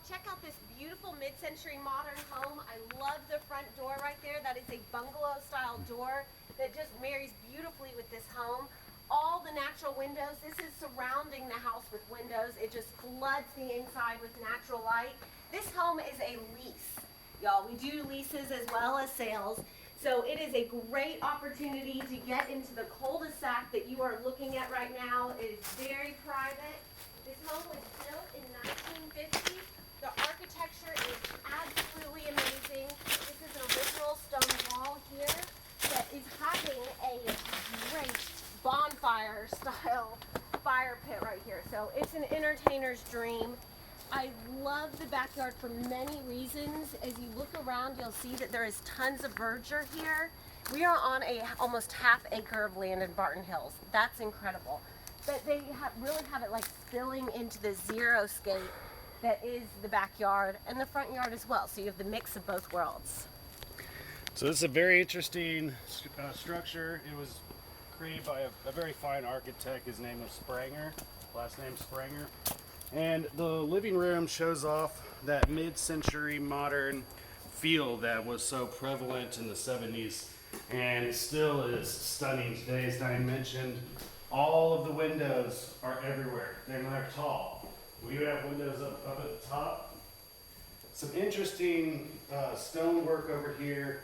Check out this beautiful mid-century modern home. I love the front door right there. That is a bungalow style door that just marries beautifully with this home. All the natural windows. This is surrounding the house with windows. It just floods the inside with natural light. This home is a lease. Y'all, we do leases as well as sales. So it is a great opportunity to get into the cul-de-sac that you are looking at right now. It is very private. This home was built in 1950. The architecture is absolutely amazing. This is an original stone wall here that is having a great bonfire style fire pit right here. So it's an entertainer's dream. I love the backyard for many reasons. As you look around, you'll see that there is tons of verdure here. We are on a almost half acre of land in Barton Hills. That's incredible. But they really have it like spilling into the xeriscape that is the backyard and the front yard as well. So you have the mix of both worlds. So this is a very interesting structure. It was created by a very fine architect. His name was Spranger, last name Spranger. And the living room shows off that mid-century modern feel that was so prevalent in the 70s and still is stunning today. As Diane mentioned, all of the windows are everywhere. They're tall. We even have windows up at the top. Some interesting stonework over here.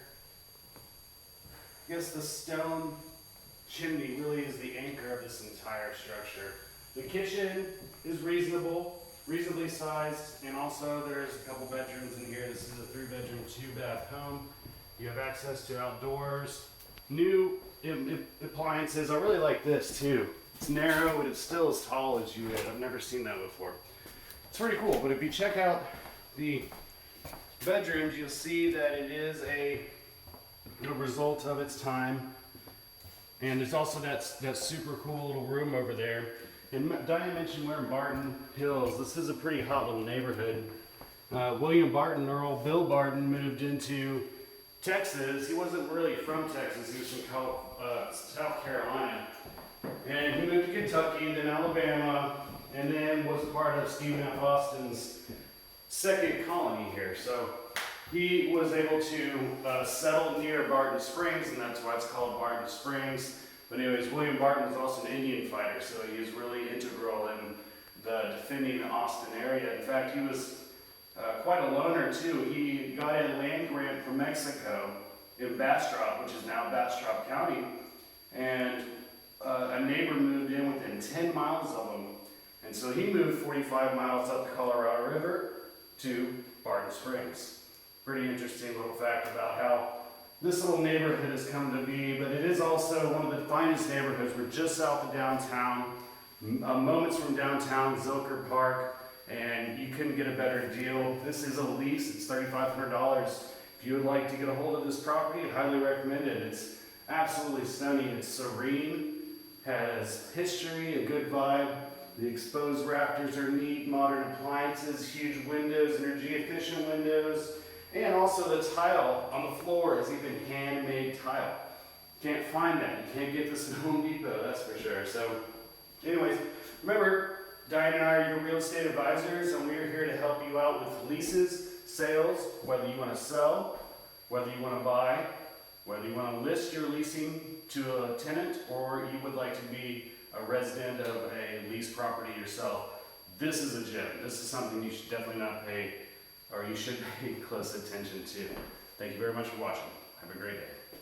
I guess the stone chimney really is the anchor of this entire structure. The kitchen is reasonably sized, and also there's a couple bedrooms in here. This is a 3-bedroom, 2-bath home. You have access to outdoors. New appliances. I really like this too. It's narrow, but it's still as tall as you would. I've never seen that before. It's pretty cool, but if you check out the bedrooms, you'll see that it is a result of its time. And there's also that super cool little room over there. And Diane mentioned we're in Barton Hills. This is a pretty hot little neighborhood. William Barton, Earl Bill Barton, moved into Texas. He wasn't really from Texas. He was from South Carolina. And he moved to Kentucky, then Alabama, and then was part of Stephen F. Austin's second colony here. So he was able to settle near Barton Springs, and that's why it's called Barton Springs. But anyways, William Barton was also an Indian fighter, so he is really integral in the defending the Austin area. In fact, he was quite a loner too. He got a land grant from Mexico in Bastrop, which is now Bastrop County, and a neighbor moved in within 10 miles of him. And so he moved 45 miles up the Colorado River to Barton Springs. Pretty interesting little fact about how this little neighborhood has come to be, but it is also one of the finest neighborhoods. We're just south of downtown, moments from downtown, Zilker Park, and you couldn't get a better deal. This is a lease. It's $3,500. If you would like to get a hold of this property, I highly recommend it. It's absolutely stunning. It's serene, has history, a good vibe. The exposed rafters are neat, modern appliances, huge windows, energy efficient windows. And also the tile on the floor is even handmade tile. Can't find that. You can't get this at Home Depot, that's for sure. So anyways, remember, Diane and I are your real estate advisors, and we are here to help you out with leases, sales, whether you want to sell, whether you want to buy, whether you want to list your leasing to a tenant, or you would like to be a resident of a leased property yourself. This is a gem. This is something you should definitely not pay, or you should pay close attention to. Thank you very much for watching. Have a great day.